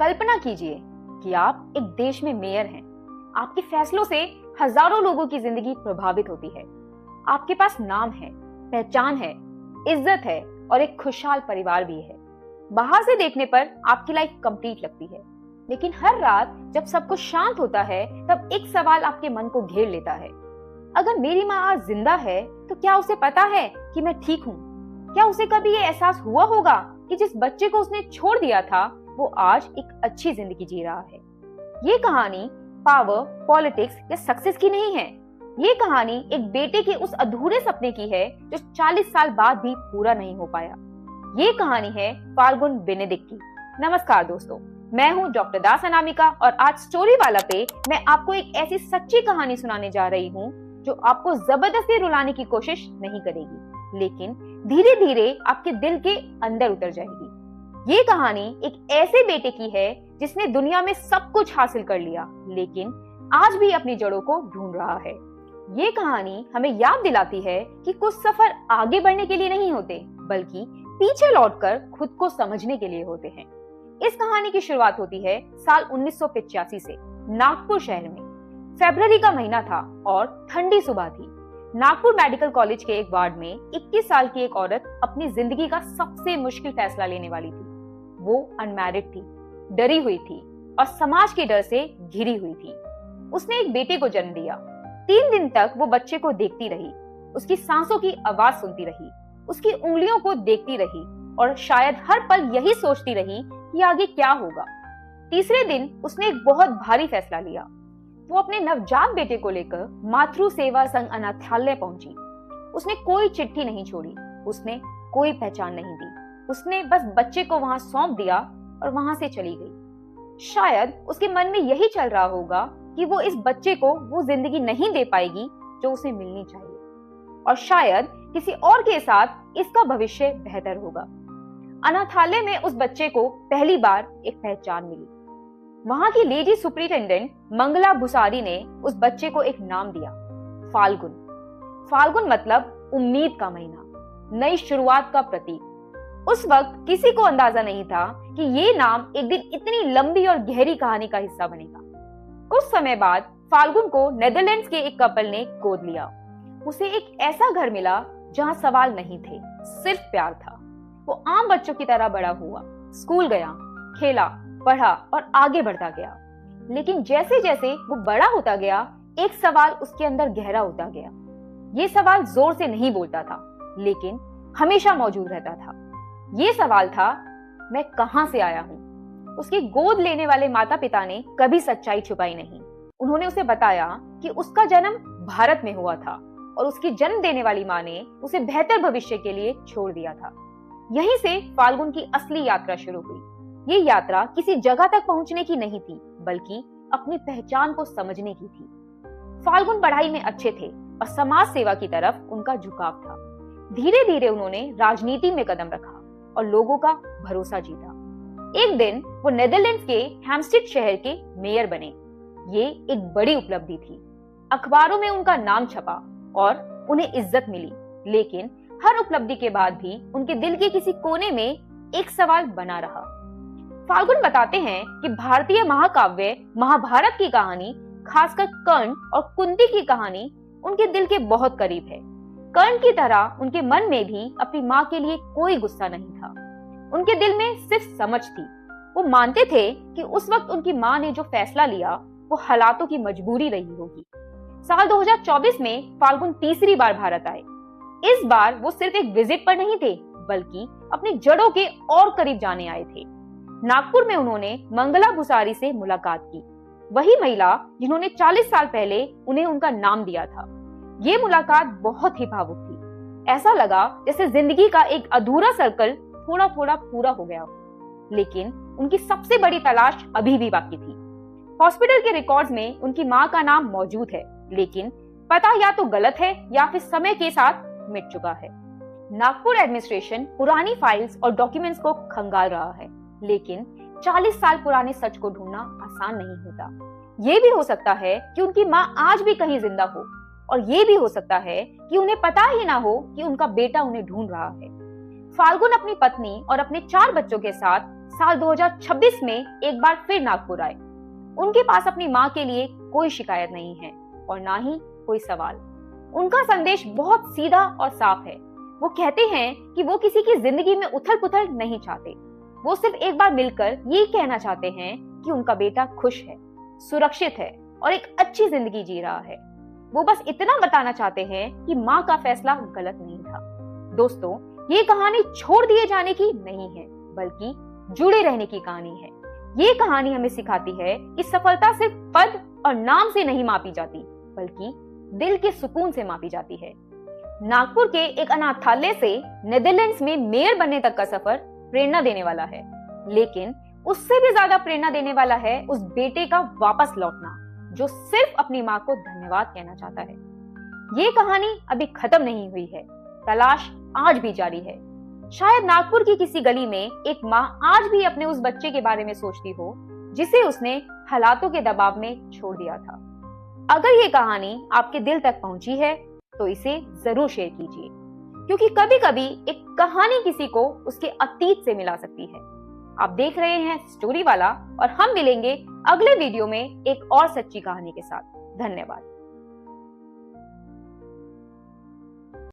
कल्पना कीजिए कि आप एक देश में मेयर हैं। आपके फैसलों से हजारों लोगों की जिंदगी प्रभावित होती है। आपके पास नाम है, पहचान है, इज्जत है और एक खुशहाल परिवार भी है। बाहर से देखने पर आपकी लाइफ कंप्लीट लगती है, लेकिन हर रात जब सब कुछ शांत होता है तब एक सवाल आपके मन को घेर लेता है। अगर मेरी माँ आज जिंदा है तो क्या उसे पता है कि मैं ठीक हूँ? क्या उसे कभी ये एहसास हुआ होगा कि जिस बच्चे को उसने छोड़ दिया था वो आज एक अच्छी जिंदगी जी रहा है? ये कहानी पावर, पॉलिटिक्स या सक्सेस की नहीं है। ये कहानी एक बेटे के उस अधूरे सपने की है जो 40 साल बाद भी पूरा नहीं हो पाया। ये कहानी है फाल्गुन बेनेडिक्ट की। नमस्कार दोस्तों, मैं हूँ डॉक्टर दास अनामिका और आज स्टोरी वाला पे मैं आपको एक ऐसी सच्ची कहानी सुनाने जा रही हूँ जो आपको जबरदस्ती रुलाने की कोशिश नहीं करेगी, लेकिन धीरे धीरे आपके दिल के अंदर उतर जाएगी। ये कहानी एक ऐसे बेटे की है जिसने दुनिया में सब कुछ हासिल कर लिया, लेकिन आज भी अपनी जड़ों को ढूंढ रहा है। ये कहानी हमें याद दिलाती है कि कुछ सफर आगे बढ़ने के लिए नहीं होते, बल्कि पीछे लौटकर खुद को समझने के लिए होते हैं। इस कहानी की शुरुआत होती है साल 1985 से नागपुर शहर में। फरवरी का महीना था और ठंडी सुबह थी। नागपुर मेडिकल कॉलेज के एक वार्ड में 21 साल की एक औरत अपनी जिंदगी का सबसे मुश्किल फैसला लेने वाली थी। वो अनमैरिड थी, डरी हुई थी और समाज के डर से घिरी हुई थी। उसने एक बेटे को जन्म दिया। 3 दिन तक वो बच्चे को देखती रही, उसकी सांसों की आवाज सुनती रही, उसकी उंगलियों को देखती रही और शायद हर पल यही सोचती रही कि आगे क्या होगा। तीसरे दिन उसने एक बहुत भारी फैसला लिया। वो अपने नवजात बेटे को लेकर मातृ सेवा संघ अनाथालय पहुंची। उसने कोई चिट्ठी नहीं छोड़ी, उसने कोई पहचान नहीं दी। उसने बस बच्चे को वहां सौंप दिया और वहां से चली गई। शायद उसके मन में यही चल रहा होगा कि वो इस बच्चे को वो जिंदगी नहीं दे पाएगी जो उसे मिलनी चाहिए, और शायद किसी और के साथ इसका भविष्य बेहतर होगा। अनाथालय में उस बच्चे को पहली बार एक पहचान मिली। वहां की लेडी सुपरिटेंडेंट मंगला भुसारी ने उस बच्चे को एक नाम दिया, फाल्गुन। फाल्गुन मतलब उम्मीद का महीना, नई शुरुआत का प्रतीक। उस वक्त किसी को अंदाजा नहीं था कि ये नाम एक दिन इतनी लंबी और गहरी कहानी का हिस्सा बनेगा। कुछ समय बाद फाल्गुन को नेदरलैंड्स के एक कपल ने गोद लिया। उसे एक ऐसा घर मिला जहां सवाल नहीं थे, सिर्फ प्यार था। वो आम बच्चों की तरह बड़ा हुआ, स्कूल गया, खेला, पढ़ा और आगे बढ़ता गया। लेकिन जैसे जैसे वो बड़ा होता गया, एक सवाल उसके अंदर गहरा होता गया। ये सवाल जोर से नहीं बोलता था, लेकिन हमेशा मौजूद रहता था। ये सवाल था, मैं कहां से आया हूं? उसकी गोद लेने वाले माता पिता ने कभी सच्चाई छुपाई नहीं। उन्होंने उसे बताया कि उसका जन्म भारत में हुआ था और उसकी जन्म देने वाली माँ ने उसे बेहतर भविष्य के लिए छोड़ दिया था। यहीं से फाल्गुन की असली यात्रा शुरू हुई। ये यात्रा किसी जगह तक पहुंचने की नहीं थी, बल्कि अपनी पहचान को समझने की थी। फाल्गुन पढ़ाई में अच्छे थे और समाज सेवा की तरफ उनका झुकाव था। धीरे धीरे उन्होंने राजनीति में कदम रखा और लोगों का भरोसा जीता। एक दिन वो नेदरलैंड्स के हैम्स्टेड शहर के मेयर बने। ये एक बड़ी उपलब्धि थी। अखबारों में उनका नाम छपा और उन्हें इज्जत मिली, लेकिन हर उपलब्धि के बाद भी उनके दिल के किसी कोने में एक सवाल बना रहा। फाल्गुन बताते हैं कि भारतीय महाकाव्य महाभारत की कहानी, खासकर कर्ण और कुंती की कहानी, उनके दिल के बहुत करीब है। कर्ण की तरह उनके मन में भी अपनी माँ के लिए कोई गुस्सा नहीं था। उनके दिल में सिर्फ समझ थी। वो मानते थे कि उस वक्त उनकी माँ ने जो फैसला लिया वो हालातों की मजबूरी रही होगी। साल 2024 में फाल्गुन तीसरी बार भारत आए। इस बार वो सिर्फ एक विजिट पर नहीं थे, बल्कि अपनी जड़ों के और करीब जाने आए थे। नागपुर में उन्होंने मंगला भुसारी से मुलाकात की, वही महिला जिन्होंने 40 साल पहले उन्हें उनका नाम दिया था। ये मुलाकात बहुत ही भावुक थी। ऐसा लगा जैसे जिंदगी का एक अधूरा सर्कल थोड़ा थोड़ा पूरा हो गया। लेकिन उनकी सबसे बड़ी तलाश अभी भी बाकी थी। हॉस्पिटल के रिकॉर्ड्स में उनकी माँ का नाम मौजूद है, लेकिन पता या तो गलत है या फिर समय के साथ मिट चुका है। नागपुर एडमिनिस्ट्रेशन पुरानी फाइल्स और डॉक्यूमेंट्स को खंगाल रहा है, लेकिन 40 साल पुराने सच को ढूंढना आसान नहीं होता। ये भी हो सकता है कि उनकी माँ आज भी कहीं जिंदा हो, और ये भी हो सकता है कि उन्हें पता ही ना हो कि उनका बेटा उन्हें ढूंढ रहा है। फाल्गुन अपनी पत्नी और अपने 4 बच्चों के साथ साल 2026 में एक बार फिर नागपुर आए। उनके पास अपनी माँ के लिए कोई शिकायत नहीं है और ना ही कोई सवाल। उनका संदेश बहुत सीधा और साफ है। वो कहते हैं कि वो किसी की जिंदगी में उथल पुथल नहीं चाहते। वो सिर्फ एक बार मिलकर ये कहना चाहते हैं कि उनका बेटा खुश है, सुरक्षित है और एक अच्छी जिंदगी जी रहा है। वो बस इतना बताना चाहते हैं कि माँ का फैसला गलत नहीं था। दोस्तों, ये कहानी छोड़ दिए जाने की नहीं है, बल्कि जुड़े रहने की कहानी है। ये कहानी हमें सिखाती है कि सफलता सिर्फ पद और नाम से नहीं मापी जाती, बल्कि दिल के सुकून से मापी जाती है। नागपुर के एक अनाथालय से नेदरलैंड्स में मेयर बनने तक का सफर प्रेरणा देने वाला है, लेकिन उससे भी ज्यादा प्रेरणा देने वाला है उस बेटे का वापस लौटना जो सिर्फ अपनी माँ को धन्यवाद कहना चाहता है। ये कहानी अभी खत्म नहीं हुई है, तलाश आज भी जारी है। शायद नागपुर की किसी गली में एक माँ आज भी अपने उस बच्चे के बारे में सोचती हो जिसे उसने हालातों के दबाव में छोड़ दिया था। अगर ये कहानी आपके दिल तक पहुंची है तो इसे जरूर शेयर कीजिए, क्योंकि कभी कभी एक कहानी किसी को उसके अतीत से मिला सकती है। आप देख रहे हैं स्टोरी वाला और हम मिलेंगे अगले वीडियो में एक और सच्ची कहानी के साथ। धन्यवाद।